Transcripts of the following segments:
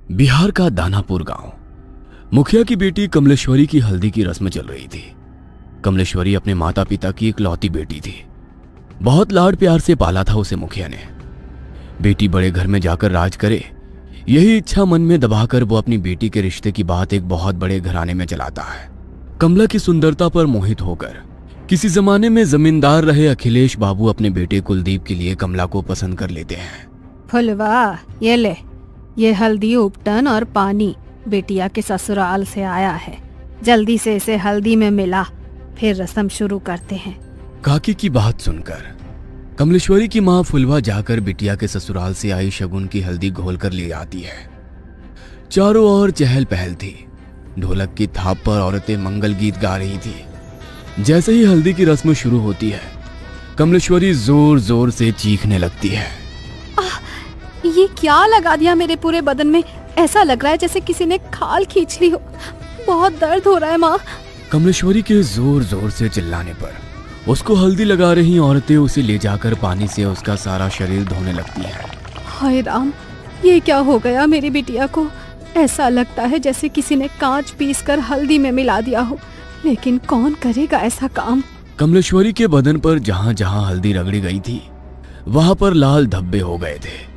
बिहार का दानापुर गांव। मुखिया की बेटी कमलेश्वरी की हल्दी की रस्म चल रही थी। कमलेश्वरी अपने माता पिता की इकलौती बेटी थी। बहुत लाड प्यार से पाला था उसे मुखिया ने। बेटी बड़े घर में जाकर राज करे, यही इच्छा मन में दबाकर वो अपनी बेटी के रिश्ते की बात एक बहुत बड़े घराने में चलाता है। कमला की सुंदरता पर मोहित होकर किसी जमाने में जमींदार रहे अखिलेश बाबू अपने बेटे कुलदीप के लिए कमला को पसंद कर लेते हैं। फुलवा, ये ले, ये हल्दी उपटन और पानी बेटिया के ससुराल से आया है। जल्दी से इसे हल्दी में मिला, फिर रस्म शुरू करते हैं। काकी की बात सुनकर कमलेश्वरी की माँ फुलवा जाकर बिटिया के ससुराल से आई शगुन की हल्दी घोल कर ले आती है। चारों ओर चहल पहल थी। ढोलक की थाप पर औरतें मंगल गीत गा रही थी। जैसे ही हल्दी की रस्म शुरू होती है, कमलेश्वरी जोर जोर से चीखने लगती है। ये क्या लगा दिया मेरे पूरे बदन में? ऐसा लग रहा है जैसे किसी ने खाल खींच ली हो। बहुत दर्द हो रहा है माँ। कमलेश्वरी के जोर जोर से चिल्लाने पर उसको हल्दी लगा रही औरतें उसे ले जाकर पानी से उसका सारा शरीर धोने लगती हैं। हाय राम, ये क्या हो गया मेरी बिटिया को? ऐसा लगता है जैसे किसी ने कांच पीसकर हल्दी में मिला दिया हो, लेकिन कौन करेगा ऐसा काम? कमलेश्वरी के बदन पर जहां जहां हल्दी रगड़ी गई थी, वहां पर लाल धब्बे हो गए थे।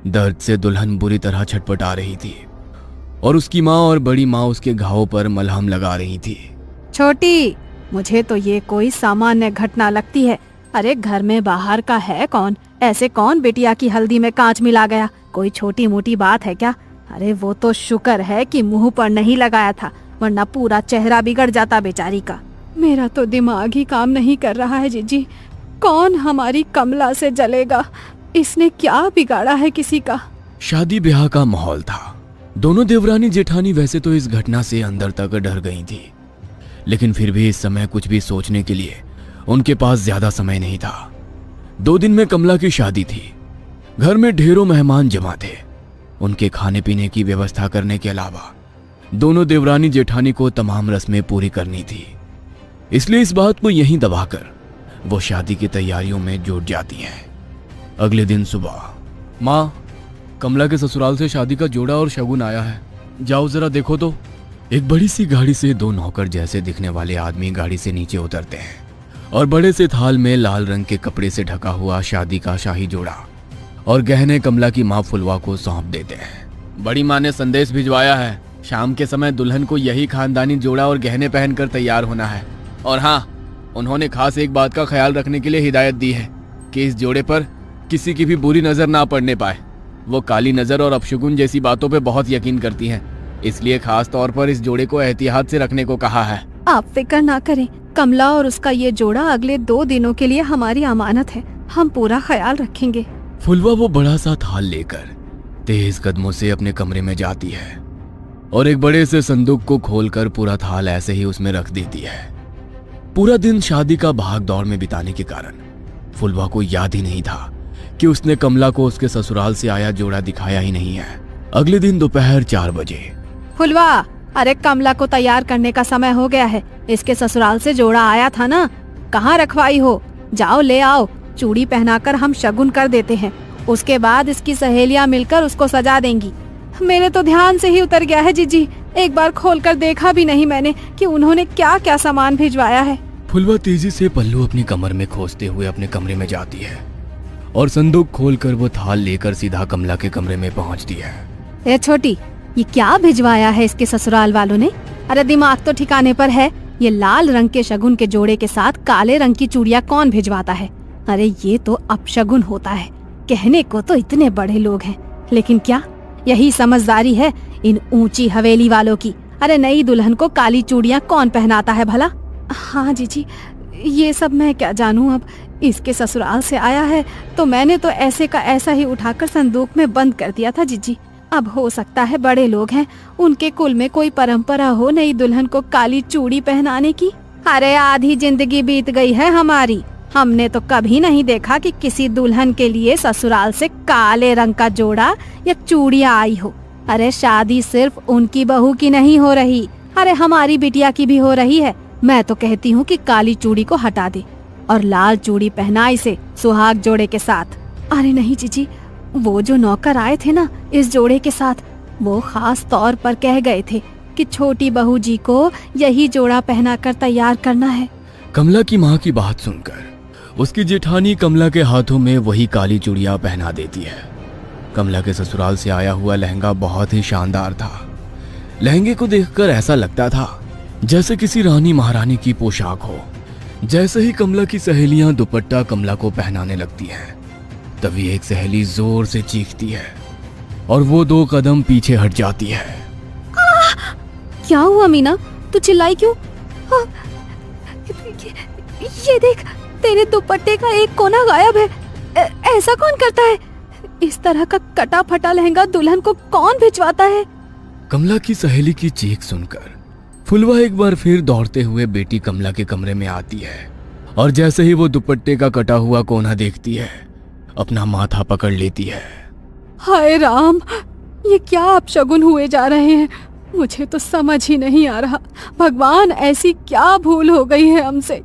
दर्द से दुल्हन बुरी तरह छटपटा रही थी और उसकी माँ और बड़ी माँ उसके घावों पर मलहम लगा रही थी। छोटी, मुझे तो ये कोई सामान्य घटना लगती है। अरे घर में बाहर का है कौन? ऐसे कौन बिटिया की हल्दी में कांच मिला गया? कोई छोटी मोटी बात है क्या? अरे वो तो शुक्र है कि मुंह पर नहीं लगाया था, वरना पूरा चेहरा बिगड़ जाता बेचारी का। मेरा तो दिमाग ही काम नहीं कर रहा है जीजी। कौन हमारी कमला से जलेगा? इसने क्या बिगाड़ा है किसी का? शादी ब्याह का माहौल था। दोनों देवरानी जेठानी वैसे तो इस घटना से अंदर तक डर गई थी, लेकिन फिर भी इस समय कुछ भी सोचने के लिए उनके पास ज्यादा समय नहीं था। 2 दिन में कमला की शादी थी। घर में ढेरों मेहमान जमा थे। उनके खाने पीने की व्यवस्था करने के अलावा दोनों देवरानी जेठानी को तमाम रस्में पूरी करनी थी। इसलिए इस बात को यहीं दबाकर वो शादी की तैयारियों में जुट जाती हैं। अगले दिन सुबह, माँ, कमला के ससुराल से शादी का जोड़ा और शगुन आया है, जाओ जरा देखो तो। एक बड़ी सी गाड़ी से 2 नौकर जैसे दिखने वाले आदमी गाड़ी से नीचे उतरते हैं और बड़े से थाल में लाल रंग के कपड़े से ढका हुआ शादी का शाही जोड़ा और गहने कमला की माँ फुलवा को सौंप देते हैं। बड़ी माँ ने संदेश भिजवाया है, शाम के समय दुल्हन को यही खानदानी जोड़ा और गहने पहनकर तैयार होना है। और हाँ, उन्होंने खास एक बात का ख्याल रखने के लिए हिदायत दी है कि इस जोड़े पर किसी की भी बुरी नजर ना पड़ने पाए। वो काली नजर और अपशगुन जैसी बातों पे बहुत यकीन करती हैं, इसलिए खास तौर पर इस जोड़े को एहतियात से रखने को कहा है। आप फिक्र ना करें, कमला और उसका ये जोड़ा अगले 2 दिनों के लिए हमारी अमानत है। हम पूरा ख्याल रखेंगे। फुलवा वो बड़ा सा थाल लेकर तेज कदमों से अपने कमरे में जाती है और एक बड़े से संदूक को खोलकर पूरा थाल ऐसे ही उसमें रख देती है। पूरा दिन शादी का भाग दौड़ में बिताने के कारण फुलवा को याद ही नहीं था कि उसने कमला को उसके ससुराल से आया जोड़ा दिखाया ही नहीं है। अगले दिन दोपहर 4 बजे, फुलवा, अरे कमला को तैयार करने का समय हो गया है। इसके ससुराल से जोड़ा आया था ना, कहाँ रखवाई हो? जाओ ले आओ। चूड़ी पहनाकर हम शगुन कर देते हैं, उसके बाद इसकी सहेलियां मिलकर उसको सजा देंगी। मेरे तो ध्यान से ही उतर गया है जीजी। एक बार खोलकर देखा भी नहीं मैंने कि उन्होंने क्या क्या सामान भिजवाया है। फुलवा तेजी से पल्लू अपनी कमर में खोसते हुए अपने कमरे में जाती है और संदूक खोलकर वो थाल लेकर सीधा कमला के कमरे में पहुंचती है। ए छोटी, ये क्या भिजवाया है इसके ससुराल वालों ने? अरे दिमाग तो ठिकाने पर है। ये लाल रंग के शगुन के जोड़े के साथ काले रंग की चूड़ियां कौन भिजवाता है? अरे ये तो अपशगुन होता है। कहने को तो इतने बड़े लोग हैं, लेकिन क्या यही समझदारी है इन ऊंची हवेली वालों की? अरे नई दुल्हन को काली चूड़ियां कौन पहनाता है भला? हाँ जीजी, ये सब मैं क्या जानूं। अब इसके ससुराल से आया है तो मैंने तो ऐसे का ऐसा ही उठाकर संदूक में बंद कर दिया था जीजी। अब हो सकता है बड़े लोग हैं, उनके कुल में कोई परंपरा हो नई दुल्हन को काली चूड़ी पहनाने की। अरे आधी जिंदगी बीत गई है हमारी, हमने तो कभी नहीं देखा कि किसी दुल्हन के लिए ससुराल से काले रंग का जोड़ा या चूड़ियां आई हो। अरे शादी सिर्फ उनकी बहू की नहीं हो रही, अरे हमारी बिटिया की भी हो रही है। मैं तो कहती हूँ कि काली चूड़ी को हटा दे और लाल चूड़ी पहनाई से सुहाग जोड़े के साथ। अरे नहीं जीजी, वो जो नौकर आए थे ना इस जोड़े के साथ, वो खास तौर पर कह गए थे कि छोटी बहू जी को यही जोड़ा पहनाकर तैयार करना है। कमला की माँ की बात सुनकर उसकी जेठानी कमला के हाथों में वही काली चूड़ियां पहना देती है। कमला के ससुराल से आया हुआ लहंगा बहुत ही शानदार था। लहंगे को देखकर ऐसा लगता था जैसे किसी रानी महारानी की पोशाक हो। जैसे ही कमला की सहेलियां दुपट्टा कमला को पहनाने लगती हैं, तभी एक सहेली जोर से चीखती है और वो 2 कदम पीछे हट जाती है। क्या हुआ मीना, तू चिल्लाई क्यों? ये देख, तेरे दुपट्टे का एक कोना गायब है। ऐसा कौन करता है? इस तरह का कटा फटा लहंगा दुल्हन को कौन भिजवाता है? कमला की सहेली की चीख सुनकर फुलवा एक बार फिर दौड़ते हुए बेटी कमला के कमरे में आती है और जैसे ही वो दुपट्टे का कटा हुआ कोना देखती है, अपना माथा पकड़ लेती है। हाय राम, ये क्या अपशगुन हुए जा रहे हैं? मुझे तो समझ ही नहीं आ रहा। भगवान, ऐसी क्या भूल हो गई है हमसे?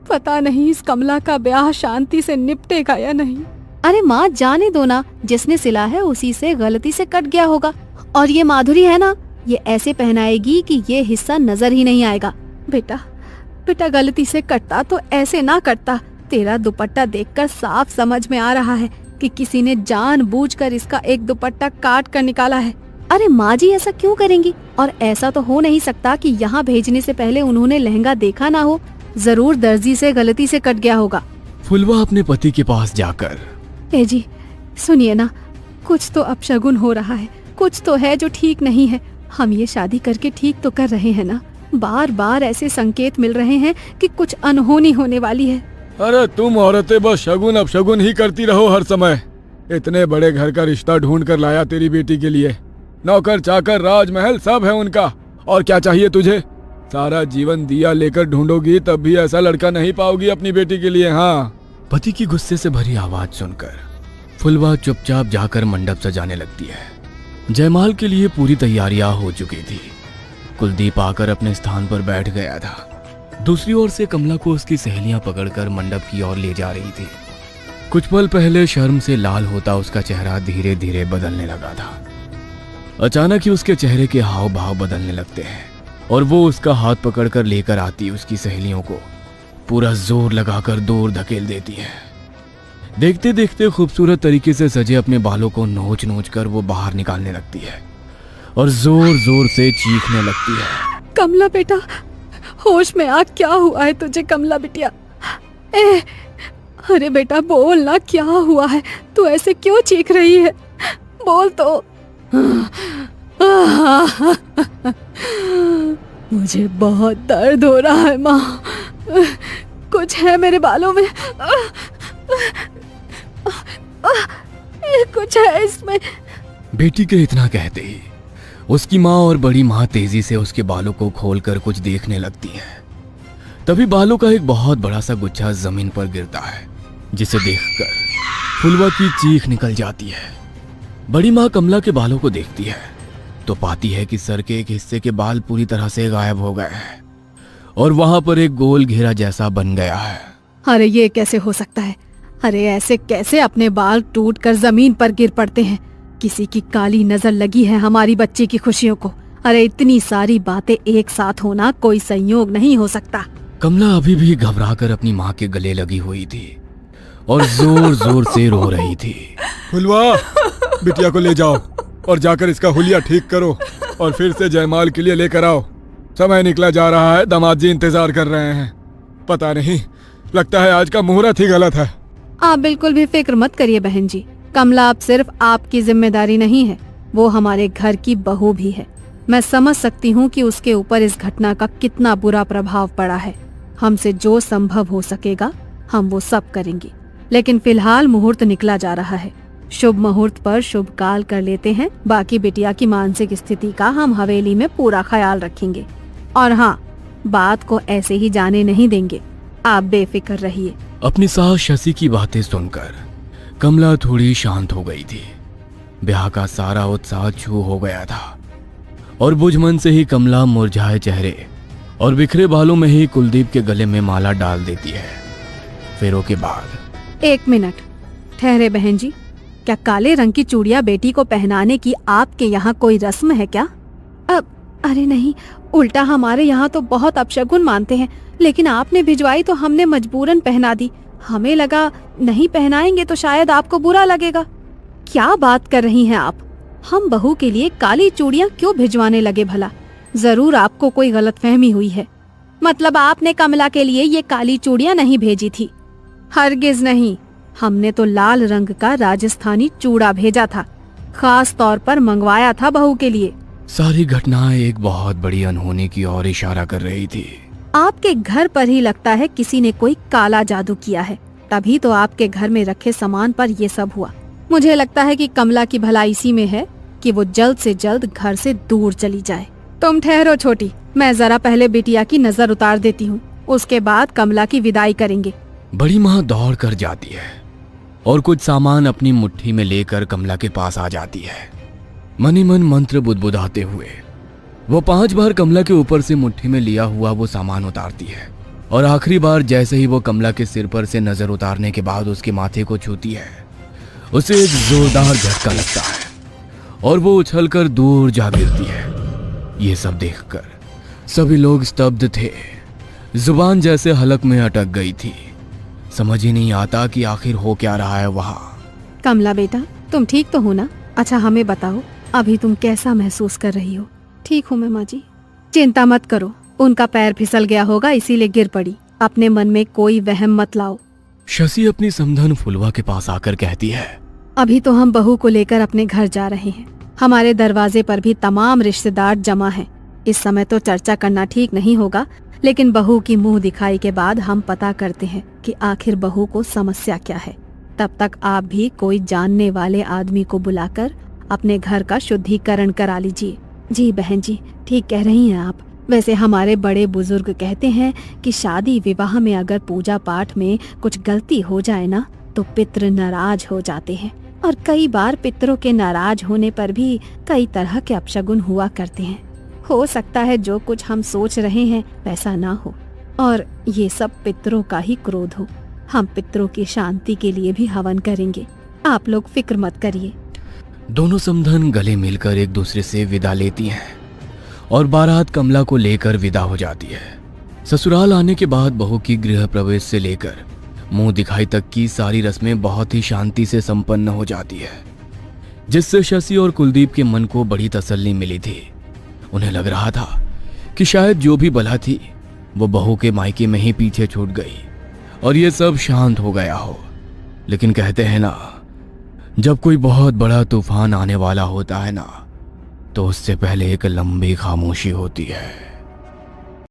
पता नहीं इस कमला का ब्याह शांति से निपटेगा या नहीं। अरे माँ, जाने दो ना, जिसने सिला है उसी से गलती से कट गया होगा। और ये माधुरी है ना, ये ऐसे पहनाएगी कि ये हिस्सा नजर ही नहीं आएगा। बेटा गलती से कटता तो ऐसे ना कटता। तेरा दुपट्टा देखकर साफ समझ में आ रहा है कि किसी ने जानबूझकर इसका एक दुपट्टा काट कर निकाला है। अरे माँ जी, ऐसा क्यों करेंगी? और ऐसा तो हो नहीं सकता कि यहाँ भेजने से पहले उन्होंने लहंगा देखा ना हो। जरूर दर्जी से गलती से कट गया होगा। फुलवा अपने पति के पास जाकर, ए जी सुनिए ना, कुछ तो अपशगुन हो रहा है, कुछ तो है जो ठीक नहीं है। हम ये शादी करके ठीक तो कर रहे हैं ना? बार बार ऐसे संकेत मिल रहे हैं कि कुछ अनहोनी होने वाली है। अरे तुम औरतें बस शगुन अपशगुन ही करती रहो हर समय। इतने बड़े घर का रिश्ता ढूंढ कर लाया तेरी बेटी के लिए। नौकर चाकर राजमहल सब है उनका। और क्या चाहिए तुझे? सारा जीवन दिया लेकर ढूंढोगी तब भी ऐसा लड़का नहीं पाओगी अपनी बेटी के लिए। हाँ। पति की गुस्से से भरी आवाज सुनकर फुलवा चुपचाप जाकर मंडप सजाने लगती है। जयमाल के लिए पूरी तैयारियां हो चुकी थी। कुलदीप आकर अपने स्थान पर बैठ गया था। दूसरी ओर से कमला को उसकी सहेलियां पकड़कर मंडप की ओर ले जा रही थी। कुछ पल पहले शर्म से लाल होता उसका चेहरा धीरे धीरे बदलने लगा था। अचानक ही उसके चेहरे के हाव भाव बदलने लगते हैं और वो उसका हाथ पकड़कर लेकर आती उसकी सहेलियों को पूरा जोर लगाकर दूर धकेल देती है। देखते देखते खूबसूरत तरीके से सजे अपने बालों को नोच नोच कर वो बाहर निकालने लगती है और जोर जोर से चीखने लगती है। कमला बेटा, होश में आ, क्या हुआ है तुझे? कमला बिटिया, अरे बेटा बोल ना, क्या हुआ है? तू ऐसे क्यों चीख रही है? बोल तो। मुझे बहुत दर्द हो रहा है माँ, कुछ है मेरे बालों में, कुछ है इसमें। बेटी के इतना कहते ही उसकी माँ और बड़ी माँ तेजी से उसके बालों को खोलकर कुछ देखने लगती है। तभी बालों का एक बहुत बड़ा सा गुच्छा जमीन पर गिरता है, जिसे देखकर फुलवा की चीख निकल जाती है। बड़ी माँ कमला के बालों को देखती है तो पाती है कि सर के एक हिस्से के बाल पूरी तरह से गायब हो गए हैं और वहां पर एक गोल घेरा जैसा बन गया है। अरे ये कैसे हो सकता है? अरे ऐसे कैसे अपने बाल टूटकर जमीन पर गिर पड़ते हैं? किसी की काली नजर लगी है हमारी बच्ची की खुशियों को। अरे इतनी सारी बातें एक साथ होना कोई संयोग नहीं हो सकता। कमला अभी भी घबराकर अपनी माँ के गले लगी हुई थी और जोर जोर से रो रही थी। फुलवा, बिटिया को ले जाओ और जाकर इसका हुलिया ठीक करो और फिर से जयमाल के लिए लेकर आओ। समय निकला जा रहा है, दामाद जी इंतजार कर रहे हैं। पता नहीं, लगता है आज का मुहूर्त ही गलत है। आप बिल्कुल भी फिक्र मत करिए बहन जी, कमला अब सिर्फ आपकी जिम्मेदारी नहीं है, वो हमारे घर की बहू भी है। मैं समझ सकती हूँ कि उसके ऊपर इस घटना का कितना बुरा प्रभाव पड़ा है। हमसे जो संभव हो सकेगा हम वो सब करेंगे, लेकिन फिलहाल मुहूर्त निकला जा रहा है। शुभ मुहूर्त पर शुभ काल कर लेते हैं। बाकी बिटिया की मानसिक स्थिति का हम हवेली में पूरा ख्याल रखेंगे और हाँ, बात को ऐसे ही जाने नहीं देंगे। आप बेफिक्र रहिए। अपनी सास शशि की बातें सुनकर कमला थोड़ी शांत हो गई थी। ब्याह का सारा उत्साह छू हो गया था और बुझमन से ही कमला मुरझाए चेहरे और बिखरे बालों में ही कुलदीप के गले में माला डाल देती है। फेरों के बाद 1 मिनट ठहरे बहन जी, क्या काले रंग की चूड़ियां बेटी को पहनाने की आपके यहाँ कोई रस्म है क्या? अब अरे नहीं, उल्टा हमारे यहाँ तो बहुत अपशगुन मानते हैं, लेकिन आपने भिजवाई तो हमने मजबूरन पहना दी। हमें लगा नहीं पहनाएंगे तो शायद आपको बुरा लगेगा। क्या बात कर रही हैं आप? हम बहू के लिए काली चूड़ियां क्यों भिजवाने लगे भला? जरूर आपको कोई गलतफहमी हुई है। मतलब आपने कमला के लिए ये काली चूड़ियां नहीं भेजी थी? हरगिज नहीं, हमने तो लाल रंग का राजस्थानी चूड़ा भेजा था, खास तौर पर मंगवाया था बहू के लिए। सारी घटनाएं एक बहुत बड़ी अनहोनी की ओर इशारा कर रही थी। आपके घर पर ही लगता है किसी ने कोई काला जादू किया है, तभी तो आपके घर में रखे सामान पर ये सब हुआ। मुझे लगता है कि कमला की भलाई इसी में है कि वो जल्द से जल्द घर से दूर चली जाए। तुम ठहरो छोटी, मैं जरा पहले बिटिया की नजर उतार देती हूँ, उसके बाद कमला की विदाई करेंगे। बड़ी माँ दौड़ कर जाती है और कुछ सामान अपनी मुट्ठी में लेकर कमला के पास आ जाती है। मनी मन मंत्र बुदबुदाते हुए वो 5 बार कमला के ऊपर से मुट्ठी में लिया हुआ वो सामान उतारती है और आखिरी बार जैसे ही वो कमला के सिर पर से नजर उतारने के बाद उसके माथे को छूती है, उसे एक जोरदार झटका लगता है और वो उछलकर दूर जा गिरती है। ये सब देखकर सभी लोग स्तब्ध थे, जुबान जैसे हलक में अटक गई थी। समझ ही नहीं आता कि आखिर हो क्या रहा है वहाँ। कमला बेटा, तुम ठीक तो हो ना? अच्छा हमें बताओ, अभी तुम कैसा महसूस कर रही हो? ठीक हूँ मैं माँ जी। चिंता मत करो, उनका पैर फिसल गया होगा इसीलिए गिर पड़ी। अपने मन में कोई वहम मत लाओ। शशि अपनी समधन फुलवा के पास आकर कहती है, अभी तो हम बहू को लेकर अपने घर जा रहे हैं। हमारे दरवाजे पर भी तमाम रिश्तेदार जमा हैं। इस समय तो चर्चा करना ठीक नहीं होगा, लेकिन बहू की मुंह दिखाई के बाद हम पता करते हैं कि आखिर बहू को समस्या क्या है। तब तक आप भी कोई जानने वाले आदमी को बुलाकर अपने घर का शुद्धिकरण करा लीजिए। जी बहन जी, ठीक कह रही हैं आप। वैसे हमारे बड़े बुजुर्ग कहते हैं कि शादी विवाह में अगर पूजा पाठ में कुछ गलती हो जाए ना तो पितृ नाराज हो जाते हैं, और कई बार पितरों के नाराज होने पर भी कई तरह के अपशगुन हुआ करते हैं। हो सकता है जो कुछ हम सोच रहे हैं वैसा ना हो, और ये सब पितरों का ही क्रोध हो। हम पितरों की शांति के लिए भी हवन करेंगे, आप लोग फिक्र मत करिए। दोनों समधन गले मिलकर एक दूसरे से विदा लेती हैं और बारात कमला को लेकर विदा हो जाती है। ससुराल आने के बाद बहू की गृह प्रवेश से लेकर मुंह दिखाई तक की सारी रस्में बहुत ही शांति से संपन्न हो जाती है, जिससे शशि और कुलदीप के मन को बड़ी तसल्ली मिली थी। उन्हें लग रहा था कि शायद जो भी बला थी वो बहू के मायके में ही पीछे छूट गई और ये सब शांत हो गया हो। लेकिन कहते हैं ना, जब कोई बहुत बड़ा तूफान आने वाला होता है ना, तो उससे पहले एक लंबी खामोशी होती है।